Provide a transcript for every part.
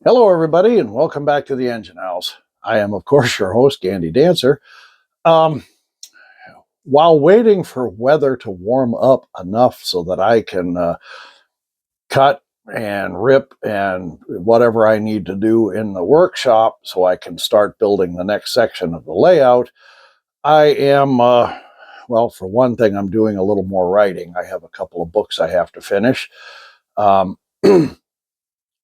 Hello, everybody, and welcome back to the Engine House. I am, of course, your host, Gandy Dancer. Um, while waiting for weather to warm up enough so that I can cut and rip and whatever I need to do in the workshop so I can start building the next section of the layout, I am, well, for one thing, I'm doing a little more writing. I have a couple of books I have to finish. Um,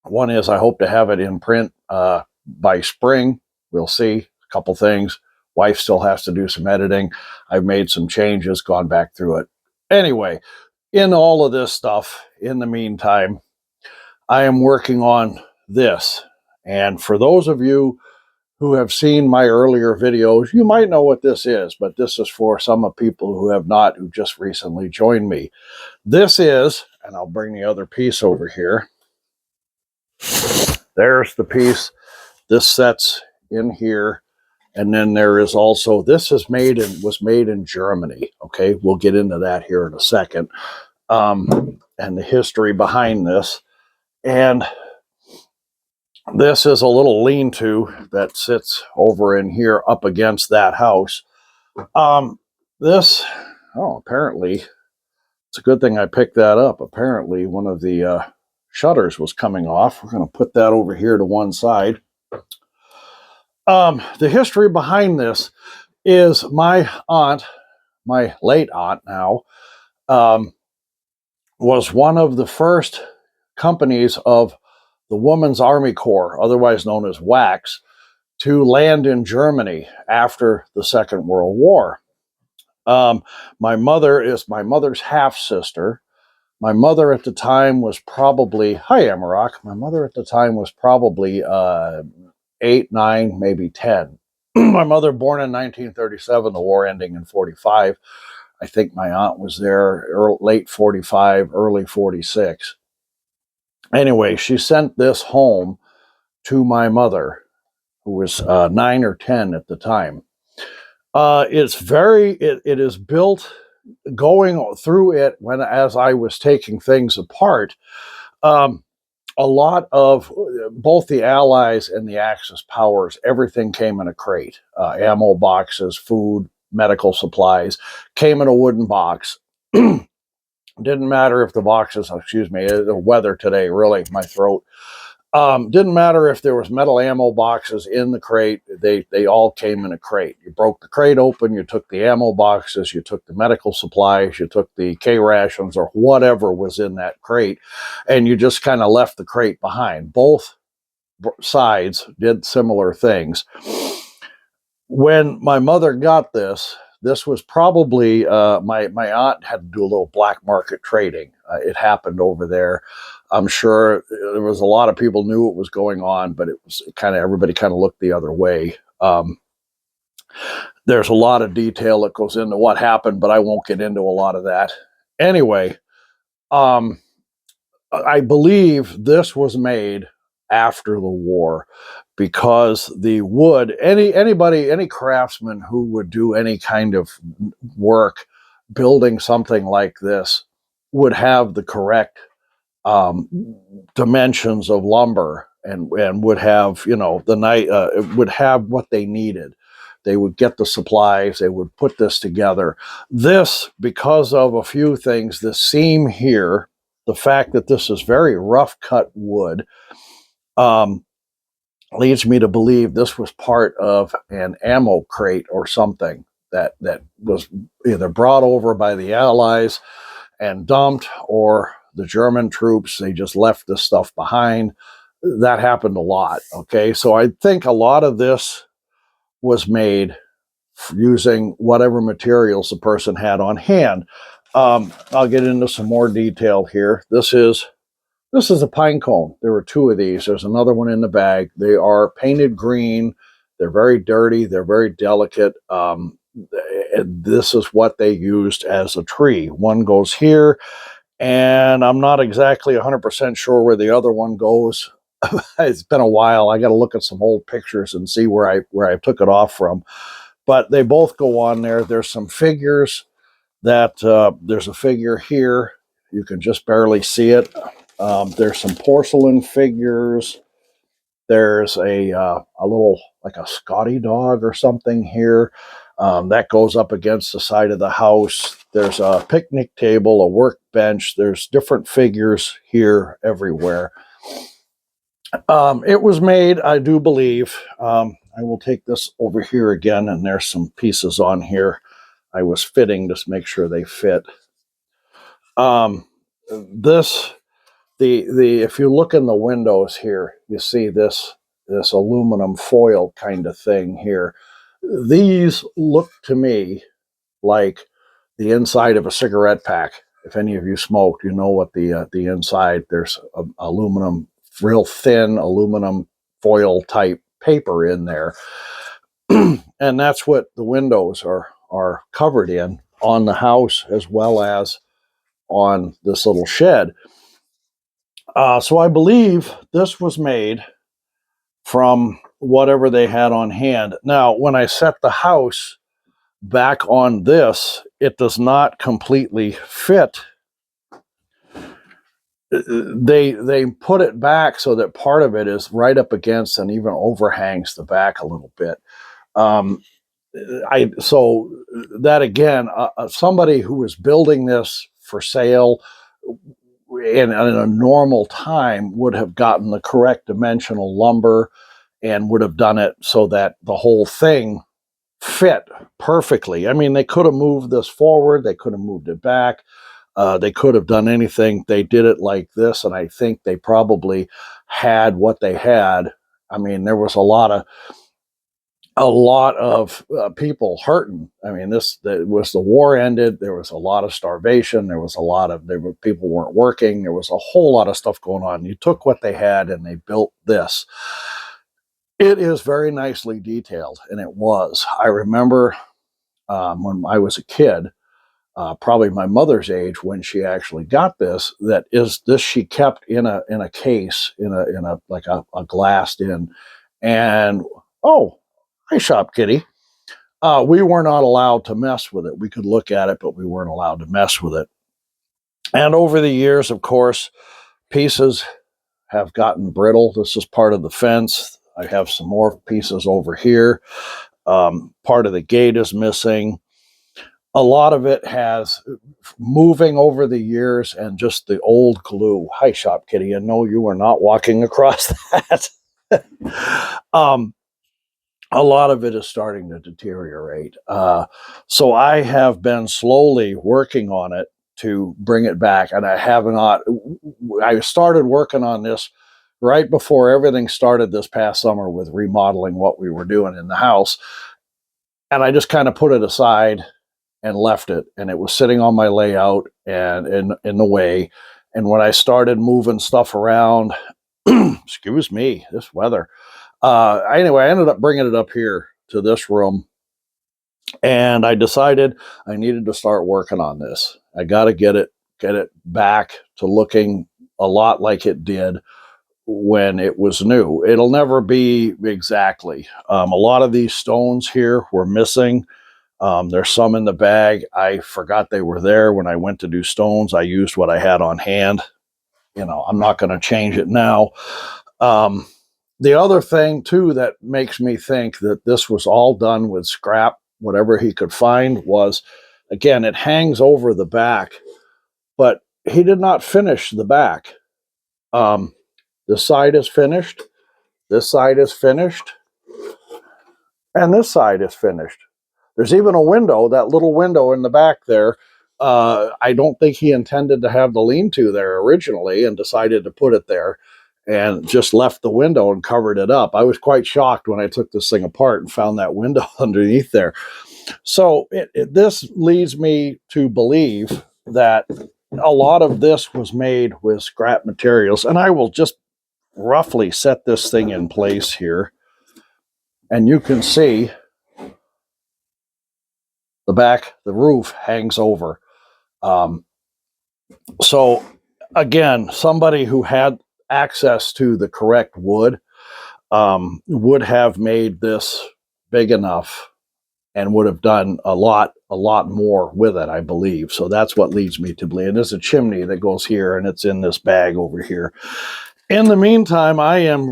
One is I hope to have it in print by spring. We'll see. A couple things. Wife still has to do some editing. I've made some changes, gone back through it. Anyway, in all of this stuff, in the meantime, I am working on this. And for those of you who have seen my earlier videos, you might know what this is, but this is for some of people who have not, who just recently joined me. This is, and I'll bring the other piece over here. There's the piece. This sets in here. And then there is also, this was made in Germany. Okay, we'll get into that here in a second. And the history behind this. And this is a little lean-to that sits over in here up against that house. Apparently, it's a good thing I picked that up. Apparently, one of the shutters was coming off. We're going to put that over here to one side. The history behind this is my aunt, my late aunt now, was one of the first companies of the Women's Army Corps, otherwise known as WACS, to land in Germany after the Second World War. My mother is my mother's half-sister. My mother at the time was probably, hi Amarok, my mother at the time was probably 8, 9, maybe 10. My mother born in 1937, the war ending in 45. I think my aunt was there late 45, early 46. Anyway, she sent this home to my mother, who was 9 or 10 at the time. It is built going through it as I was taking things apart. A lot of both the Allies and the Axis powers, everything came in a crate. Ammo boxes, food, medical supplies, came in a wooden box. Didn't matter if the boxes, the weather today, really, my throat. Didn't matter if there was metal ammo boxes in the crate. They all came in a crate. You broke the crate open, you took the ammo boxes, you took the medical supplies, you took the K rations or whatever was in that crate, and you just kind of left the crate behind. Both sides did similar things. When my mother got this was probably, my aunt had to do a little black market trading. It happened over there. I'm sure there was a lot of people knew what was going on, but everybody kind of looked the other way. There's a lot of detail that goes into what happened, but I won't get into a lot of that. Anyway, I believe this was made after the war because the wood, any craftsman who would do any kind of work building something like this would have the correct dimensions of lumber and would have, would have what they needed. They would get the supplies, they would put this together. This, because of a few things, the seam here, the fact that this is very rough cut wood, leads me to believe this was part of an ammo crate or something that was either brought over by the Allies and dumped, or the German troops, they just left this stuff behind. That happened a lot. Okay, so I think a lot of this was made using whatever materials the person had on hand. I'll get into some more detail here. This is a pine cone. There were 2 of these. There's another one in the bag. They are painted green. They're very dirty. They're very delicate. This is what they used as a tree. One goes here, and I'm not exactly 100% sure where the other one goes. It's been a while. I got to look at some old pictures and see where I took it off from. But they both go on there. There's some figures that there's a figure here. You can just barely see it. There's some porcelain figures. There's a little, like a Scotty dog or something here. That goes up against the side of the house. There's a picnic table, a workbench. There's different figures here everywhere. It was made, I do believe. I will take this over here again, and there's some pieces on here I was fitting to make sure they fit. This the if you look in the windows here, you see this aluminum foil kind of thing here. These look to me like the inside of a cigarette pack. If any of you smoked, you know what the inside. There's aluminum, real thin aluminum foil type paper in there, and that's what the windows are covered in on the house as well as on this little shed. So I believe this was made from whatever they had on hand. Now, when I set the house back on this, it does not completely fit. They put it back so that part of it is right up against and even overhangs the back a little bit. So that again, somebody who was building this for sale in a normal time would have gotten the correct dimensional lumber and would have done it so that the whole thing fit perfectly. I mean, they could have moved this forward, they could have moved it back, they could have done anything. They did it like this, and I think they probably had what they had. I mean, there was a lot of people hurting. I mean, was the war ended. There was a lot of starvation. There was a lot of people weren't working. There was a whole lot of stuff going on. You took what they had and they built this. It is very nicely detailed, and it was. I remember when I was a kid, probably my mother's age, when she actually got this. That is this she kept in a case in a like a glassed in, and oh, hi, shop kitty. We were not allowed to mess with it. We could look at it, but we weren't allowed to mess with it. And over the years, of course, pieces have gotten brittle. This is part of the fence. I have some more pieces over here. Part of the gate is missing. A lot of it has moving over the years and just the old glue. Hi, shop kitty. I know you are not walking across that. A lot of it is starting to deteriorate. So I have been slowly working on it to bring it back. And I have not, I started working on this right before everything started this past summer with remodeling what we were doing in the house. And I just kind of put it aside and left it. And it was sitting on my layout and in the way. And when I started moving stuff around, excuse me, this weather. Anyway, I ended up bringing it up here to this room, and I decided I needed to start working on this. I got to get it back to looking a lot like it did when it was new. It'll never be exactly. A lot of these stones here were missing. There's some in the bag. I forgot they were there when I went to do stones. I used what I had on hand. I'm not going to change it now. The other thing, too, that makes me think that this was all done with scrap, whatever he could find, was, again, it hangs over the back, but he did not finish the back. This side is finished, this side is finished, and this side is finished. There's even a window, that little window in the back there. I don't think he intended to have the lean-to there originally and decided to put it there and just left the window and covered it up. I was quite shocked when I took this thing apart and found that window underneath there. So this leads me to believe that a lot of this was made with scrap materials. And I will just roughly set this thing in place here. And you can see the roof hangs over. So again, somebody who had access to the correct wood would have made this big enough and would have done a lot more with it, I believe. So that's what leads me to believe. And there's a chimney that goes here, and it's in this bag over here. In the meantime, I'm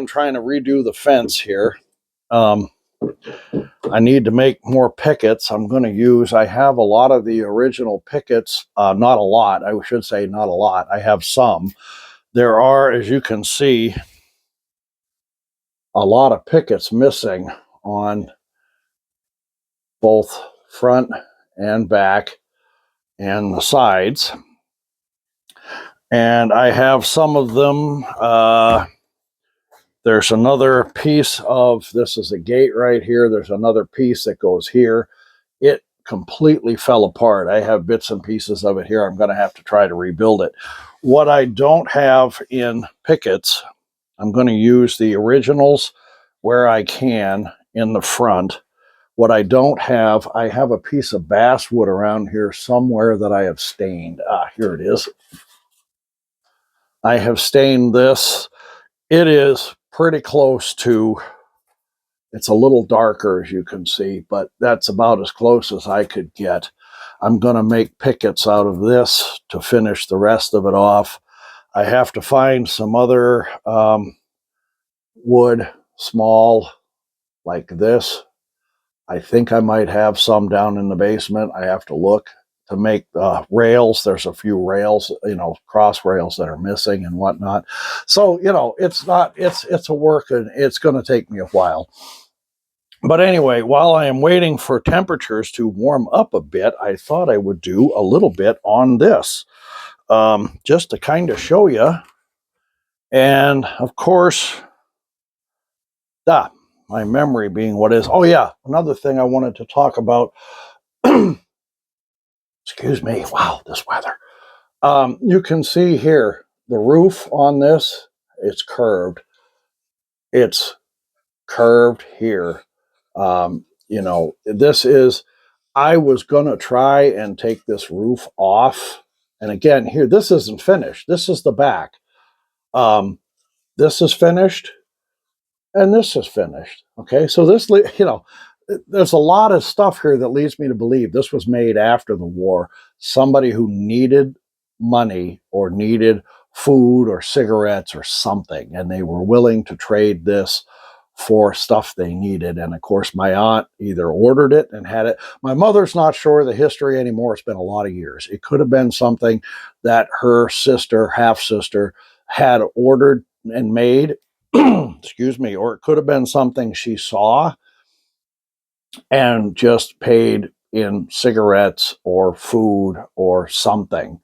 trying to redo the fence here. Um, I need to make more pickets. I have a lot of the original pickets, not a lot, I should say not a lot. I have some. There are, as you can see, a lot of pickets missing on both front and back and the sides. And I have some of them. There's another piece of, this is a gate right here. There's another piece that goes here. It completely fell apart. I have bits and pieces of it here. I'm going to have to try to rebuild it. What I don't have in pickets, I'm going to use the originals where I can in the front. What I don't have, I have a piece of basswood around here somewhere that I have stained. Here it is. I have stained this. It is pretty close to, it's a little darker as you can see, but that's about as close as I could get. I'm going to make pickets out of this to finish the rest of it off. I have to find some other wood, small, like this. I think I might have some down in the basement. I have to look to make rails. There's a few rails, cross rails that are missing and whatnot. So, it's a work, and it's going to take me a while. But anyway, while I am waiting for temperatures to warm up a bit, I thought I would do a little bit on this, just to kind of show you. And of course, my memory being what is. Oh yeah, another thing I wanted to talk about. Excuse me. Wow, this weather. You can see here the roof on this. It's curved. It's curved here. This is. I was gonna try and take this roof off. And again, here, this isn't finished. This is the back. This is finished, and this is finished. Okay, so this, there's a lot of stuff here that leads me to believe this was made after the war. Somebody who needed money or needed food or cigarettes or something, and they were willing to trade this for stuff they needed. And of course, my aunt either ordered it and had it. My mother's not sure the history anymore. It's been a lot of years. It could have been something that her sister, half sister, had ordered and made. Excuse me. Or it could have been something she saw and just paid in cigarettes or food or something.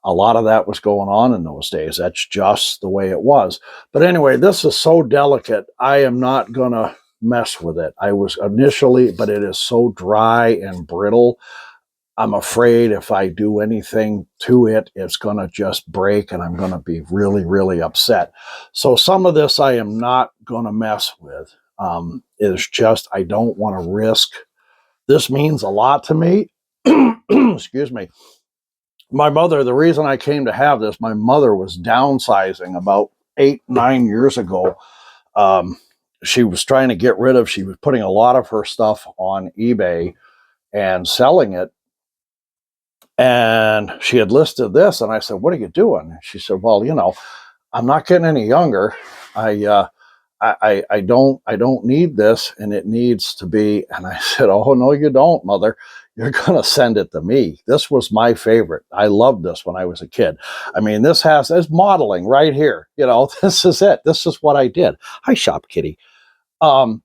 A lot of that was going on in those days. That's just the way it was. But anyway, this is so delicate. I am not going to mess with it. I was initially, but it is so dry and brittle. I'm afraid if I do anything to it, it's going to just break and I'm going to be really, really upset. So some of this I am not going to mess with. It's just, I don't want to risk. This means a lot to me. Excuse me. My mother, the reason I came to have this, my mother was downsizing about 8-9 years ago. She was trying to get rid of, she was putting a lot of her stuff on eBay and selling it. And she had listed this, and I said, "What are you doing?" She said, "Well, I'm not getting any younger. I don't need this, and it needs to be." And I said, "Oh no, you don't, Mother. You're gonna send it to me. This was my favorite. I loved this when I was a kid. I mean, this is modeling right here. This is it. This is what I did. Hi, Shop Kitty. Um,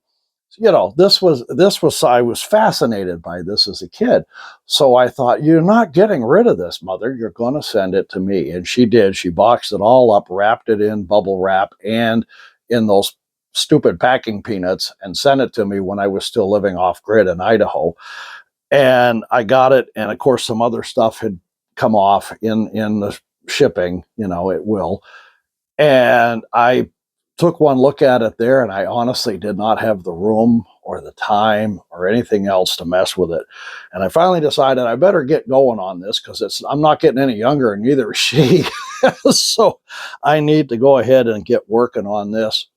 this was I was fascinated by this as a kid. So I thought, you're not getting rid of this, Mother. You're going to send it to me." And she did. She boxed it all up, wrapped it in bubble wrap and in those stupid packing peanuts, and sent it to me when I was still living off grid in Idaho. And I got it. And of course, some other stuff had come off in the shipping, it will. And I took one look at it there, and I honestly did not have the room or the time or anything else to mess with it. And I finally decided I better get going on this, because I'm not getting any younger, and neither is she. So I need to go ahead and get working on this.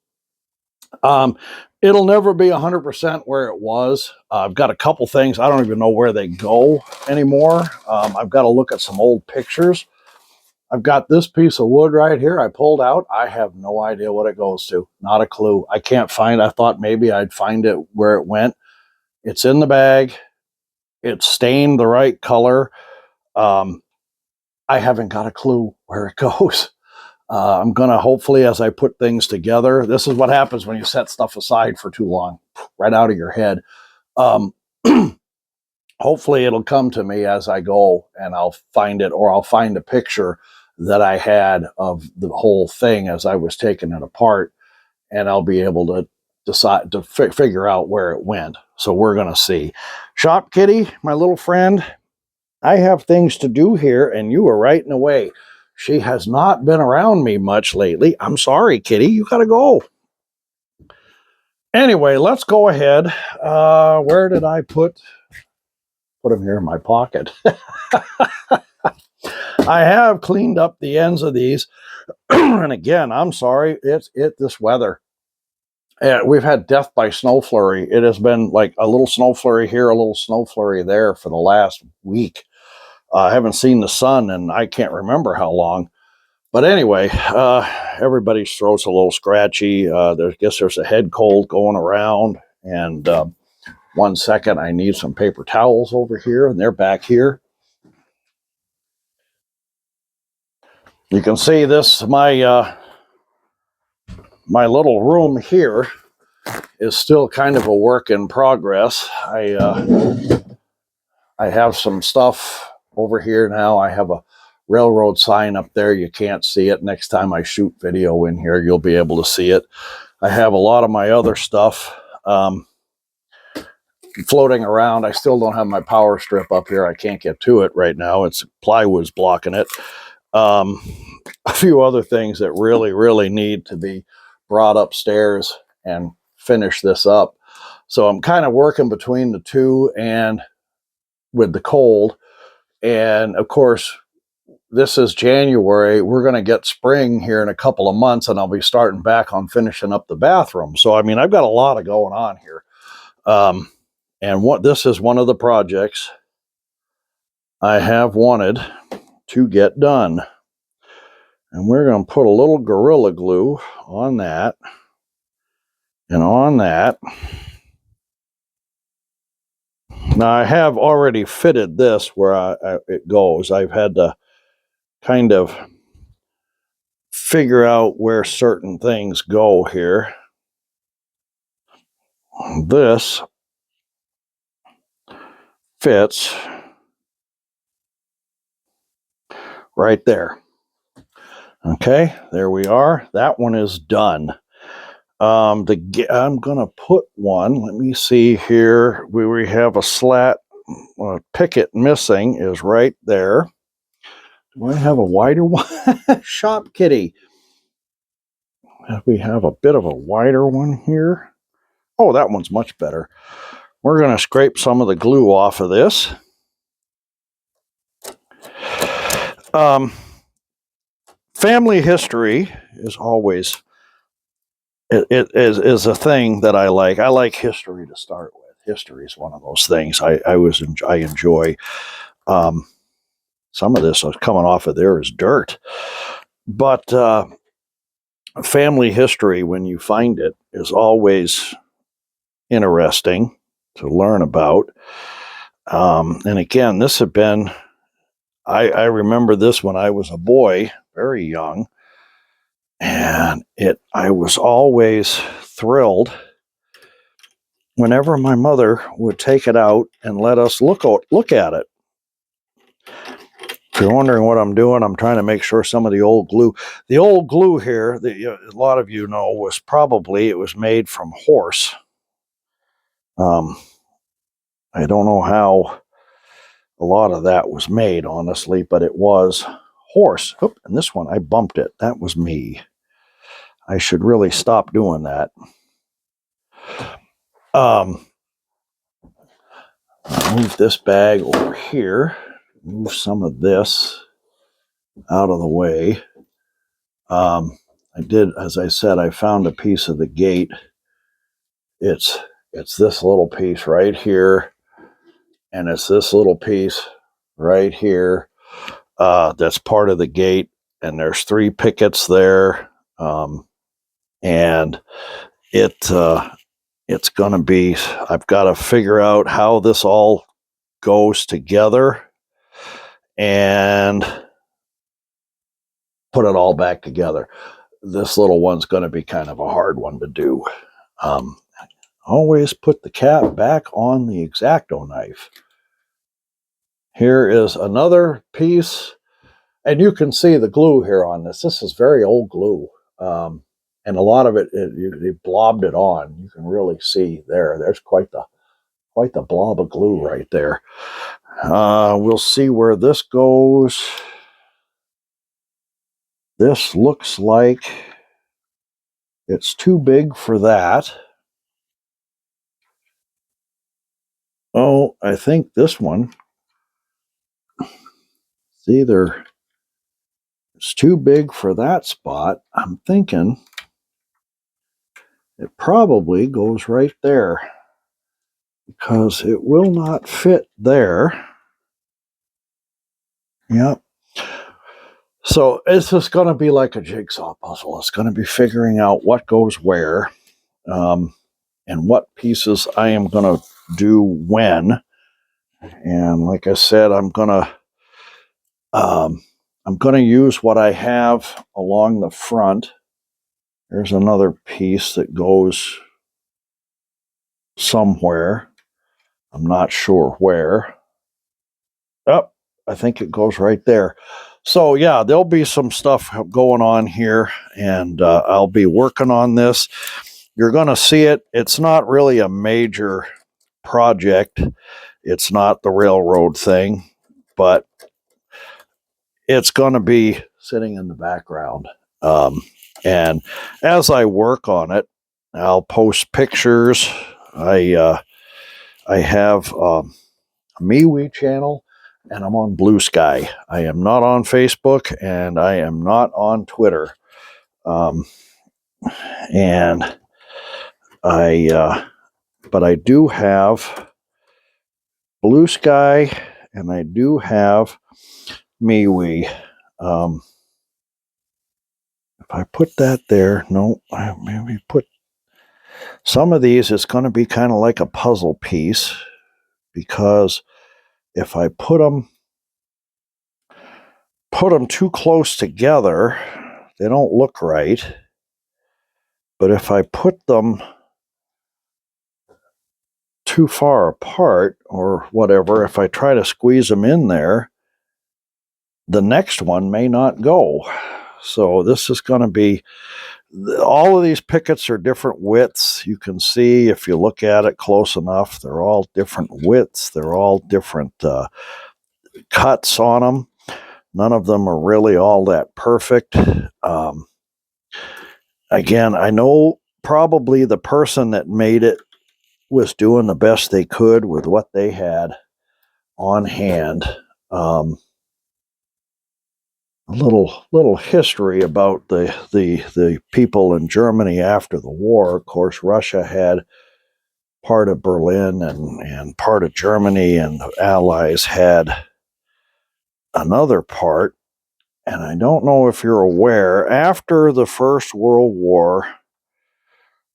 It'll never be 100% where it was. I've got a couple things. I don't even know where they go anymore. I've got to look at some old pictures. I've got this piece of wood right here I pulled out. I have no idea what it goes to. Not a clue. I can't find. I thought maybe I'd find it where it went. It's in the bag. It's stained the right color. Um, I haven't got a clue where it goes. I'm going to hopefully, as I put things together, this is what happens when you set stuff aside for too long, right out of your head. Um, hopefully it'll come to me as I go and I'll find it, or I'll find a picture that I had of the whole thing as I was taking it apart, and I'll be able to decide to figure out where it went. So we're going to see. Shop Kitty, my little friend, I have things to do here, and you are right in the way. She has not been around me much lately. I'm sorry, Kitty. You got to go. Anyway, let's go ahead. Where did I put them here in my pocket? I have cleaned up the ends of these. And again, I'm sorry. It's this weather. We've had death by snow flurry. It has been like a little snow flurry here, a little snow flurry there for the last week. I haven't seen the sun and I can't remember how long. But anyway, everybody's throat's a little scratchy. I guess there's a head cold going around. And 1 second, I need some paper towels over here, and they're back here. You can see this, my little room here is still kind of a work in progress. I have some stuff over here now. I have a railroad sign up there. You can't see it. Next time I shoot video in here, you'll be able to see it. I have a lot of my other stuff floating around. I still don't have my power strip up here. I can't get to it right now. It's plywood's blocking it. A few other things that really need to be brought upstairs and finish this up. So I'm kind of working between the two, and with the cold. And of course, this is January. We're going to get spring here in a couple of months, and I'll be starting back on finishing up the bathroom. So, I mean, I've got a lot of going on here. And this is one of the projects I have wanted to get done. And we're going to put a little Gorilla Glue on that and on that. Now, I have already fitted this where it goes. I've had to kind of figure out where certain things go here. This fits right there. Okay, there we are. That one is done. I'm gonna put one. Let me see here. We have a slat picket missing is right there. Do I have a wider one? Shop Kitty. We have a bit of a wider one here. Oh, that one's much better. We're gonna scrape some of the glue off of this. Family history is always it is a thing that I like. I like history to start with. History is one of those things I enjoy. Some of this coming off of there is dirt, but family history, when you find it, is always interesting to learn about. And again, this had been. I remember this when I was a boy, very young, and I was always thrilled whenever my mother would take it out and let us look at it. If you're wondering what I'm doing, I'm trying to make sure some of the old glue here, a lot of you know, it was made from horse. I don't know how a lot of that was made, honestly, but it was horse. Oop, and this one, I bumped it. That was me. I should really stop doing that. I'll move this bag over here. Move some of this out of the way. I did, as I said, I found a piece of the gate. It's this little piece right here, and it's this little piece right here. That's part of the gate. and there's 3 pickets there, and it's going to be, I've got to figure out how this all goes together and put it all back together. This little one's going to be kind of a hard one to do. Always put the cap back on the X-Acto knife. Here is another piece, and you can see the glue here on this. This is very old glue, and a lot of it, they blobbed it on. You can really see there. There's quite the blob of glue right there. We'll see where this goes. This looks like it's too big for that. Oh, I think this one, it's too big for that spot. I'm thinking it probably goes right there because it will not fit there. Yep. So it's just going to be like a jigsaw puzzle. It's going to be figuring out what goes where, and what pieces I am going to do when. And like I said, I'm going to use what I have along the front. There's another piece that goes somewhere. I'm not sure where. Oh, I think it goes right there. So yeah, there'll be some stuff going on here, and I'll be working on this. You're going to see it. It's not really a major project. It's not the railroad thing, but it's going to be sitting in the background. And as I work on it, I'll post pictures. I have a MeWe channel, and I'm on Blue Sky. I am not on Facebook, and I am not on Twitter. And but I do have Blue Sky, and I do have MeWe. If I put that there, no, I maybe put some of these. It's going to be kind of like a puzzle piece, because if I put them too close together, they don't look right. But if I put them too far apart or whatever, if I try to squeeze them in there, the next one may not go. So this is going to be, all of these pickets are different widths. You can see if you look at it close enough, they're all different widths. They're all different cuts on them. None of them are really all that perfect. Again, I know probably the person that made it was doing the best they could with what they had on hand. A little history about the people in Germany after the war. Of course, Russia had part of Berlin and part of Germany, and the Allies had another part. And I don't know if you're aware, after the First World War,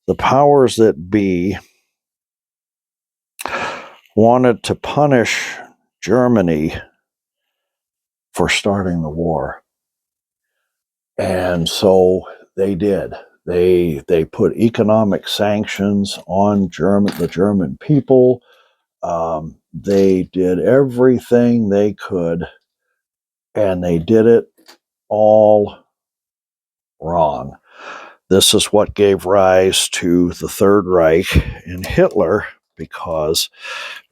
the powers that be wanted to punish Germany for starting the war. And so they did. They put economic sanctions on the German people. They did everything they could, and they did it all wrong. This is what gave rise to the Third Reich and Hitler, because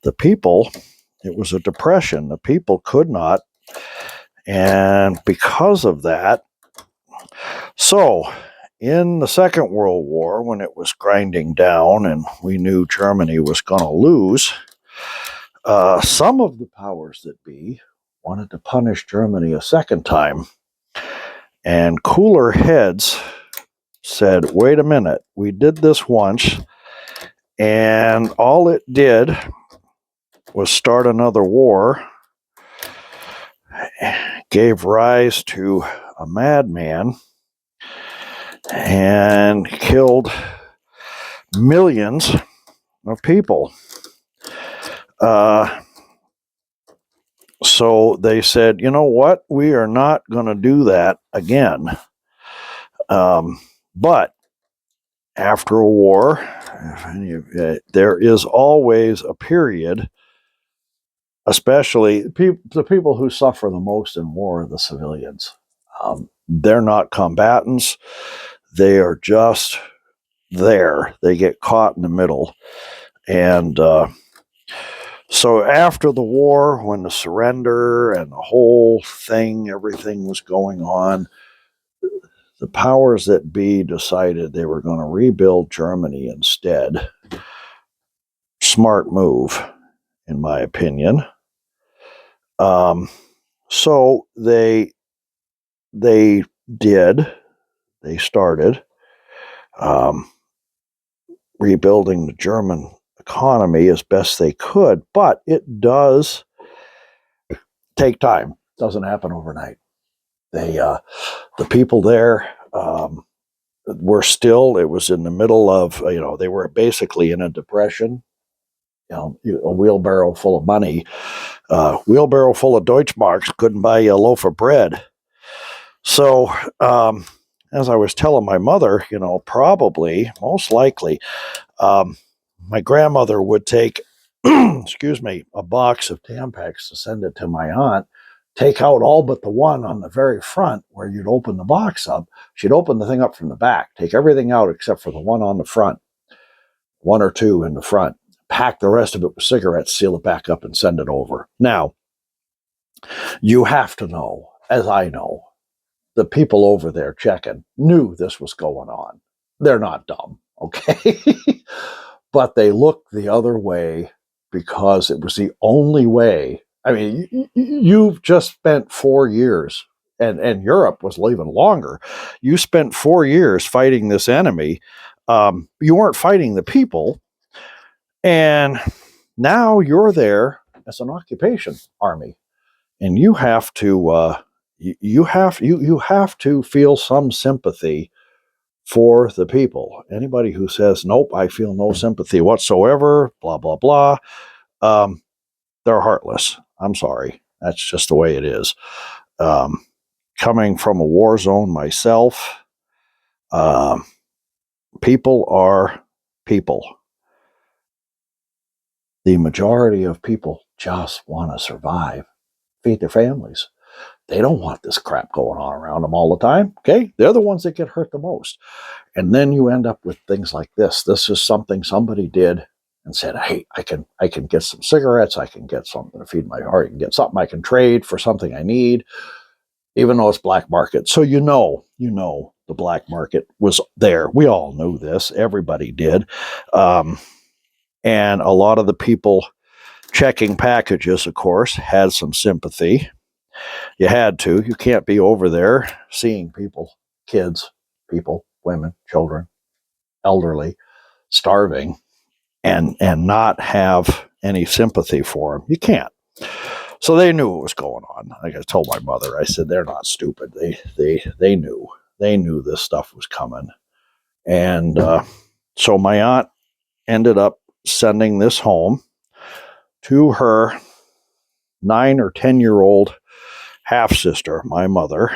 the people, it was a depression. The people could not. And because of that, so in the Second World War, when it was grinding down and we knew Germany was going to lose, some of the powers that be wanted to punish Germany a second time. And cooler heads said, wait a minute, we did this once, and all it did was start another war, gave rise to a madman and killed millions of people. So they said, you know what? We are not going to do that again. But after a war, there is always a period, especially the people who suffer the most in war are the civilians. They're not combatants. They are just there. They get caught in the middle. And so after the war, when the surrender and the whole thing, everything was going on, the powers that be decided they were going to rebuild Germany instead. Smart move, in my opinion. So they started rebuilding the German economy as best they could, but it does take time. It doesn't happen overnight. The people there were still, it was in the middle of, they were basically in a depression. A wheelbarrow full of money, wheelbarrow full of Deutschmarks couldn't buy you a loaf of bread. So, as I was telling my mother, probably, most likely, my grandmother would take, excuse me, a box of Tampax to send it to my aunt, take out all but the one on the very front where you'd open the box up. She'd open the thing up from the back, take everything out except for the one on the front, one or two in the front, pack the rest of it with cigarettes, seal it back up, and send it over. Now, you have to know, as I know, the people over there checking knew this was going on. They're not dumb, okay? But they looked the other way because it was the only way. I mean, you've just spent 4 years, and Europe was even longer. You spent 4 years fighting this enemy. You weren't fighting the people, and now you're there as an occupation army, and you have to you have to feel some sympathy for the people. Anybody who says, nope, I feel no sympathy whatsoever, blah, blah, blah, they're heartless. I'm sorry. That's just the way it is. Coming from a war zone myself, people are people. The majority of people just want to survive, feed their families. They don't want this crap going on around them all the time. Okay? They're the ones that get hurt the most. And then you end up with things like this. This is something somebody did and said, hey, I can get some cigarettes. I can get something to feed my heart. I can get something I can trade for something I need, even though it's black market. So the black market was there. We all knew this. Everybody did. And a lot of the people checking packages, of course, had some sympathy. You had to. You can't be over there seeing people, kids, people, women, children, elderly, starving, and not have any sympathy for them. You can't. So they knew what was going on. Like I told my mother, I said, they're not stupid. They knew. They knew this stuff was coming. And so my aunt ended up sending this home to her 9 or 10-year-old half-sister, my mother.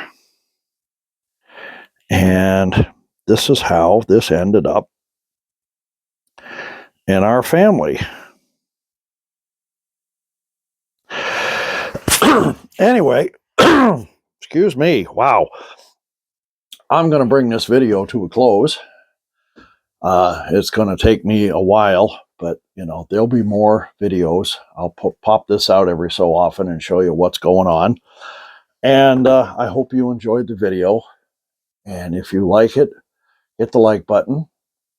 And this is how this ended up in our family. Anyway, excuse me. Wow. I'm going to bring this video to a close. It's going to take me a while, but there'll be more videos. I'll pop this out every so often and show you what's going on. And I hope you enjoyed the video. And if you like it, hit the like button,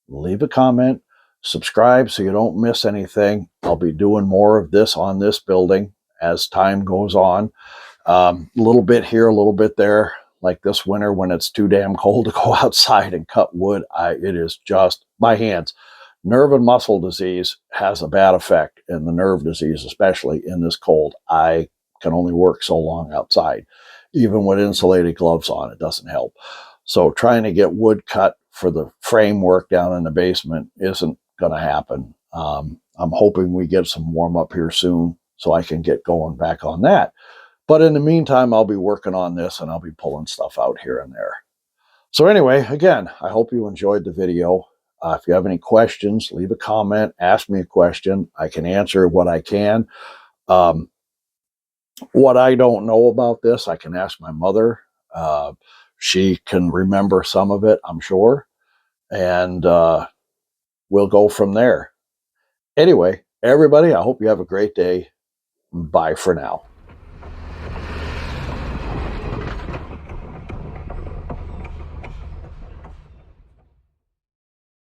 leave a comment, subscribe so you don't miss anything. I'll be doing more of this on this building as time goes on. A little bit here, a little bit there. Like this winter when it's too damn cold to go outside and cut wood, it is just my hands. Nerve and muscle disease has a bad effect, and the nerve disease especially in this cold. I can only work so long outside. Even with insulated gloves on, it doesn't help. So trying to get wood cut for the framework down in the basement isn't going to happen. I'm hoping we get some warm up here soon so I can get going back on that. But in the meantime, I'll be working on this and I'll be pulling stuff out here and there. So anyway, again, I hope you enjoyed the video. If you have any questions, leave a comment, ask me a question. I can answer what I can. Um, what I don't know about this, I can ask my mother. She can remember some of it, I'm sure. And we'll go from there. Anyway, everybody, I hope you have a great day. Bye for now.